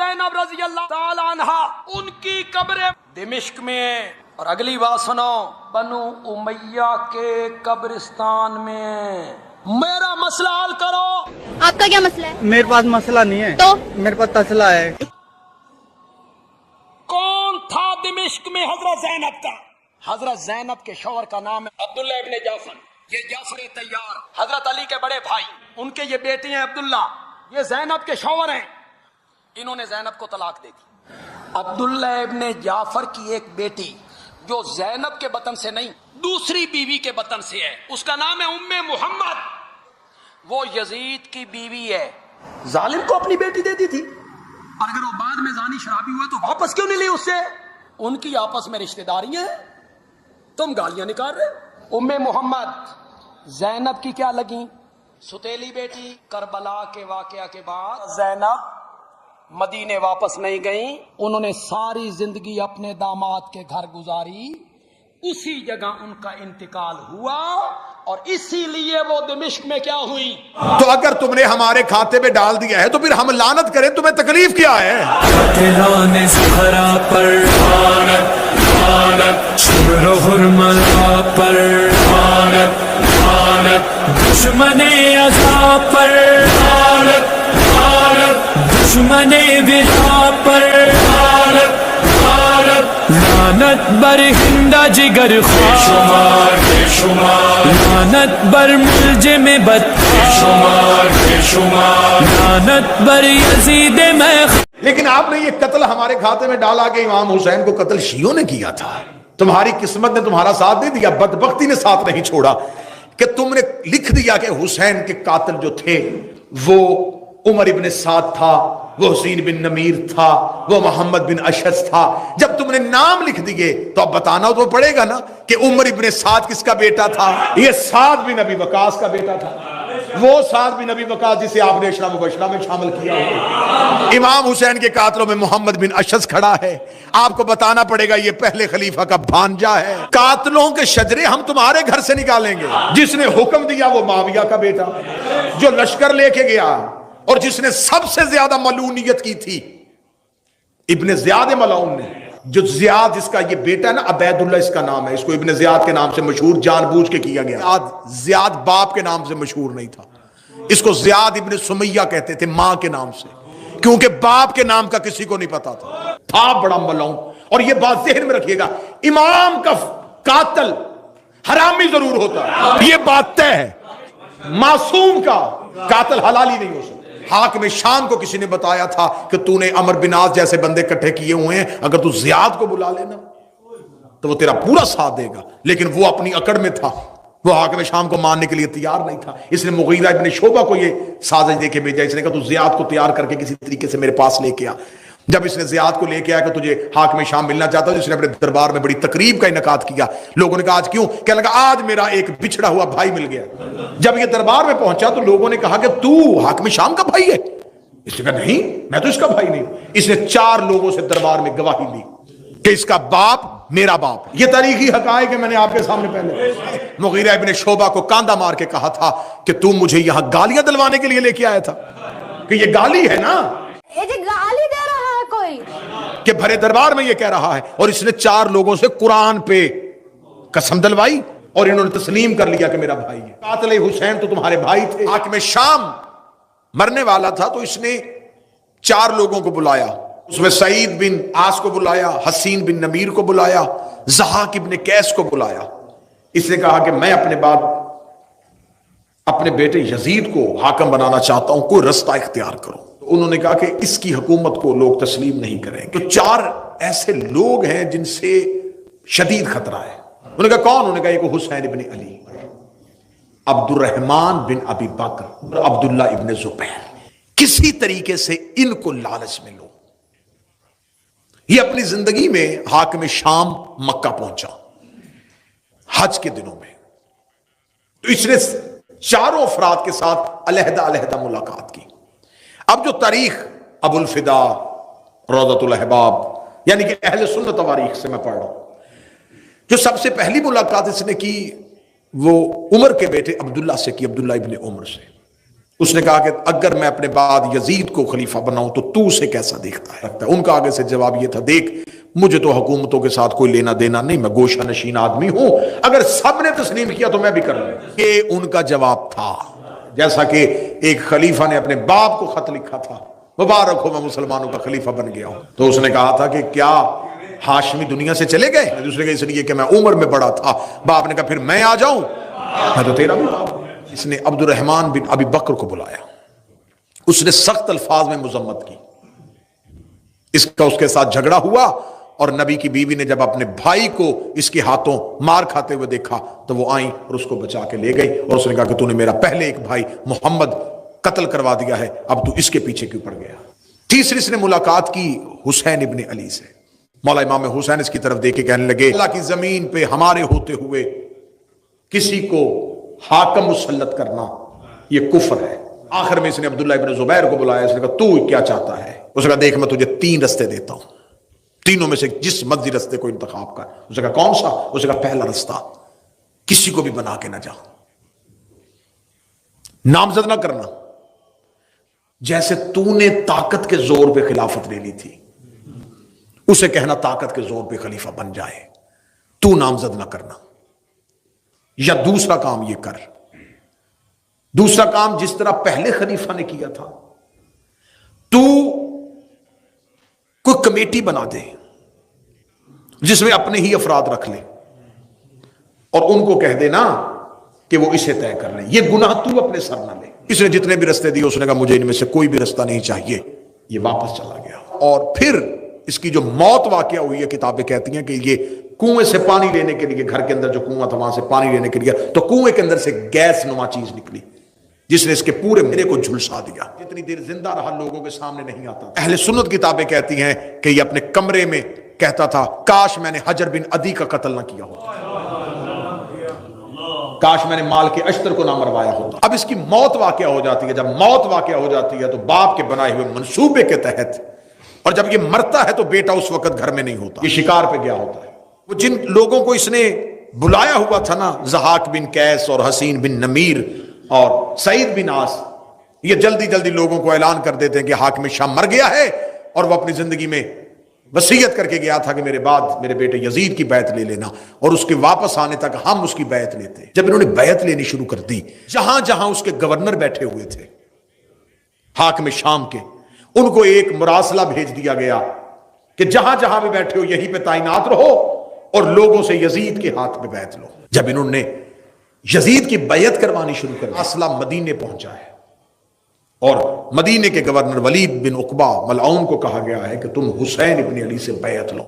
زینب رضی اللہ تعالی عنہا ان کی قبر دمشق میں، اور اگلی بات سنو، بنو امیہ کے قبرستان میں۔ میرا مسئلہ حل کرو۔ آپ کا کیا مسئلہ ہے؟ میرے پاس مسئلہ نہیں ہے تو میرے پاس تسلہ ہے۔ کون تھا دمشق میں حضرت زینب کا؟ حضرت زینب کے شوہر کا نام ہے عبداللہ ابن جعفر، یہ جعفر طیار حضرت علی کے بڑے بھائی، ان کے یہ بیٹے ہیں عبداللہ، یہ زینب کے شوہر ہیں، انہوں نے زینب کو طلاق دے دی۔ عبداللہ ابن جعفر کی ایک بیٹی جو زینب کے بطن سے نہیں، دوسری بیوی کے بطن سے ہے، اس کا نام ہے ام محمد، وہ یزید کی بیوی ہے۔ ظالم کو اپنی بیٹی دے دی تھی، اور اگر وہ بعد میں زانی شرابی ہوئے تو واپس کیوں نہیں لی اس سے؟ ان کی آپس میں رشتہ داریاں ہیں، تم گالیاں نکال رہے۔ ام محمد زینب کی کیا لگی؟ ستیلی بیٹی۔ کربلا کے واقعہ کے بعد زینب مدینے واپس نہیں گئیں، انہوں نے ساری زندگی اپنے داماد کے گھر گزاری، اسی جگہ ان کا انتقال ہوا، اور اسی لیے وہ دمشق میں کیا ہوئی؟ تو اگر تم نے ہمارے کھاتے میں ڈال دیا ہے تو پھر ہم لعنت کریں، تمہیں تکلیف کیا ہے؟ دشمن عذاب پر دشمن وفا پر لعنت بر ہندہ جگر خوار، لعنت بر ملجم بد لعنت بر یزید میں۔ لیکن آپ نے یہ قتل ہمارے کھاتے میں ڈالا کہ امام حسین کو قتل شیعوں نے کیا تھا، تمہاری قسمت نے تمہارا ساتھ نہیں دیا، بدبختی نے ساتھ نہیں چھوڑا، کہ تم نے لکھ دیا کہ حسین کے قاتل جو تھے وہ عمر ابن سعد تھا، وہ حسین بن نمیر تھا، وہ محمد بن اشعث تھا۔ جب تم نے نام لکھ دیے تو اب بتانا تو پڑے گا نا کہ عمر ابن سعد کس کا بیٹا تھا؟ یہ سعد بن ابی وقاص کا بیٹا تھا، وہ سعد بن ابی وقاص جسے آپ نے اشرا مبشرہ میں شامل کیا ہے۔ امام حسین کے قاتلوں میں محمد بن اشعث کھڑا ہے، آپ کو بتانا پڑے گا یہ پہلے خلیفہ کا بھانجا ہے۔ قاتلوں کے شجرے ہم تمہارے گھر سے نکالیں گے۔ جس نے حکم دیا وہ معاویہ کا بیٹا، جو لشکر لے کے گیا اور جس نے سب سے زیادہ ملعونیت کی تھی ابن زیاد ملعون نے، جو زیاد جس کا یہ بیٹا ہے نا، عبید اللہ اس کا نام ہے، اس کو ابن زیاد کے نام سے مشہور جان بوجھ کے کیا گیا۔ زیاد باپ کے نام سے مشہور نہیں تھا، اس کو زیاد ابن سمیہ کہتے تھے ماں کے نام سے، کیونکہ باپ کے نام کا کسی کو نہیں پتا تھا بڑا ملعون۔ اور یہ بات ذہن میں رکھیے گا، امام کا قاتل حرامی ضرور ہوتا ہے، یہ بات طے ہے، معصوم کا قاتل حلالی نہیں ہو سکتا۔ حاکم شام کو کسی نے بتایا تھا کہ تو نے عمر بن عاص جیسے بندے کٹھے کیے ہوئے ہیں، اگر تو زیاد کو بلا لینا تو وہ تیرا پورا ساتھ دے گا، لیکن وہ اپنی اکڑ میں تھا، وہ حاکم شام کو ماننے کے لیے تیار نہیں تھا۔ اس نے مغیرہ ابن شعبہ کو یہ سازش دے کے بھیجا، اس نے کہا تو زیاد کو تیار کر کے کسی طریقے سے میرے پاس لے کے آ۔ جب اس نے زیاد کو لے کے آیا کہ تجھے حاکم شام ملنا چاہتا ہے، اس نے اپنے دربار میں بڑی تقریب کا انعقاد کیا۔ لوگوں نے کہا آج کیوں؟ کہنے لگا آج میرا ایک بچھڑا ہوا بھائی مل گیا۔ جب یہ دربار میں پہنچا تو لوگوں نے کہا کہ تو حاکم شام کا بھائی ہے؟ اس نے کہا نہیں، میں تو اس کا بھائی نہیں۔ اس نے 4 لوگوں سے دربار میں گواہی لی کہ اس کا باپ میرا باپ۔ یہ تاریخی حقائق ہے، میں نے آپ کے سامنے پہلے مغیرہ ابن شعبہ کو کاندھا مار کے کہا تھا کہ تو مجھے یہاں گالیاں دلوانے کے لیے لے کے آیا تھا، کہ یہ گالی ہے نا، یہ جو گالی دے رہا ہے کوئی، کہ بھرے دربار میں یہ کہہ رہا ہے۔ اور اس نے 4 لوگوں سے قرآن پہ قسم دلوائی اور انہوں نے تسلیم کر لیا کہ میرا بھائی ہے۔ قاتل حسین تو تمہارے بھائی تھے۔ حاکم شام مرنے والا تھا تو اس نے 4 لوگوں کو بلایا، اس میں سعید بن عاص کو بلایا، حسین بن نمیر کو بلایا، ضحاک ابن قیس کو بلایا۔ اس نے کہا کہ میں اپنے بعد اپنے بیٹے یزید کو حاکم بنانا چاہتا ہوں، کوئی رستہ اختیار کرو۔ انہوں نے کہا کہ اس کی حکومت کو لوگ تسلیم نہیں کریں گے۔ تو 4 ایسے لوگ ہیں جن سے شدید خطرہ ہے۔ انہوں نے کہا کون؟ انہوں نے کہا ایک حسین ابن علی، عبد الرحمن بن ابی بکر اور عبداللہ ابن زبیر، کسی طریقے سے ان کو لالچ میں لو۔ یہ اپنی زندگی میں حاکم شام مکہ پہنچا حج کے دنوں میں، تو اس نے 4 افراد کے ساتھ علیحدہ علیحدہ ملاقات کی۔ اب جو تاریخ ابو الفدا، روضۃ الاحباب، یعنی کہ اہل سنت تواریخ سے میں پڑھ رہا ہوں، جو سب سے پہلی ملاقات اس نے کی وہ عمر کے بیٹے عبداللہ سے کی، عبداللہ ابن عمر سے۔ اس نے کہا کہ اگر میں اپنے بعد یزید کو خلیفہ بناؤں تو تو اسے کیسا دیکھتا ہے؟ ان کا آگے سے جواب یہ تھا، دیکھ مجھے تو حکومتوں کے ساتھ کوئی لینا دینا نہیں، میں گوشہ نشین آدمی ہوں، اگر سب نے تسلیم کیا تو میں بھی کر لوں۔ یہ ان کا جواب تھا، جیسا کہ ایک خلیفہ نے اپنے باپ کو خط لکھا تھا، مبارک ہو میں مسلمانوں کا خلیفہ بن گیا ہوں۔ تو اس نے کہا تھا کہ کیا ہاشمی دنیا سے چلے گئے؟ دوسرے کا اس لیے کہ میں عمر میں بڑا تھا۔ باپ نے کہا پھر میں آ جاؤں، میں تو تیرا بھی باپ ہوں۔ اس نے عبد الرحمن بن ابی بکر کو بلایا، اس نے سخت الفاظ میں مذمت کی، اس کا اس کے ساتھ جھگڑا ہوا، اور نبی کی بیوی نے جب اپنے بھائی کو اس کے ہاتھوں مار کھاتے ہوئے دیکھا تو وہ آئیں اور اس کو بچا کے لے گئی، اور اس نے کہا کہ تو نے میرا پہلے ایک بھائی محمد قتل کروا دیا ہے، اب تو اس کے پیچھے کیوں پڑ گیا؟ تیسری اس نے ملاقات کی حسین ابن علی سے۔ مولا امام حسین اس کی طرف دیکھ کے کہنے لگے، اللہ کی زمین پہ ہمارے ہوتے ہوئے کسی کو حاکم مسلط کرنا یہ کفر ہے۔ آخر میں اس نے عبداللہ ابن زبیر کو بلایا، اس نے کہا تو کیا چاہتا ہے؟ اس نے کہا دیکھ میں تجھے 3 رستے دیتا ہوں، تینوں میں سے جس مرضی رستے کو انتخاب کر۔ اس نے کہا کون سا؟ اس نے کہا پہلا رستہ، کسی کو بھی بنا کے نہ جا، نامزد نہ کرنا، جیسے تو نے طاقت کے زور پہ خلافت لے لی تھی، اسے کہنا طاقت کے زور پہ خلیفہ بن جائے، تو نامزد نہ کرنا۔ یا دوسرا کام یہ کر، دوسرا کام جس طرح پہلے خلیفہ نے کیا تھا، تو کوئی کمیٹی بنا دے جس میں اپنے ہی افراد رکھ لے اور ان کو کہہ دے نا کہ وہ اسے طے کر لیں، یہ گناہ تو اپنے سر نہ لے۔ اس نے جتنے بھی رستے دیے اس نے کہا مجھے ان میں سے کوئی بھی رستہ نہیں چاہیے، یہ واپس چلا گیا۔ اور پھر اس کی جو موت واقعہ ہوئی ہے، کتابیں کہتی ہیں کہ یہ کنویں سے پانی لینے کے لیے، گھر کے اندر جو کنواں تھا وہاں سے پانی لینے کے لیے، تو کنویں کے اندر سے گیس نما چیز نکلی جس نے اس کے پورے میرے کو جھلسا دیا، جتنی دیر زندہ رہا لوگوں کے سامنے نہیں آتا۔ اہل سنت کتابیں کہتی ہیں کہ یہ اپنے کمرے میں کہتا تھا کاش میں نے حجر بن عدی کا قتل نہ کیا ہوتا، کاش میں نے مال کے اشتر کو نہ مروایا ہوتا۔ اب اس کی موت واقع ہو جاتی ہے، جب موت واقع ہو جاتی ہے تو باپ کے بنائے ہوئے منصوبے کے تحت، اور جب یہ مرتا ہے تو بیٹا اس وقت گھر میں نہیں ہوتا، یہ شکار پہ گیا ہوتا ہے۔ وہ جن لوگوں کو اس نے بلایا ہوا تھا نا، ضحاک بن قیس اور حسین بن نمیر اور سعید بن عاص، یہ جلدی جلدی لوگوں کو اعلان کر دیتے ہیں کہ حاکم شام مر گیا ہے، اور وہ اپنی زندگی میں وصیت کر کے گیا تھا کہ میرے بعد میرے بیٹے یزید کی بیعت لے لینا، اور اس کے واپس آنے تک ہم اس کی بیعت لیتے۔ جب انہوں نے بیعت لینی شروع کر دی، جہاں جہاں اس کے گورنر بیٹھے ہوئے تھے حاکم شام کے، ان کو ایک مراسلہ بھیج دیا گیا کہ جہاں جہاں بھی بیٹھے ہو یہیں پہ تعینات رہو اور لوگوں سے یزید کے ہاتھ میں بیعت لو۔ جب انہوں نے یزید کی بیعت کروانی شروع کر دی، مراسلہ مدینے پہنچا ہے، اور مدینے کے گورنر ولید بن عقبہ ملعون کو کہا گیا ہے کہ تم حسین ابن علی سے بیعت لو۔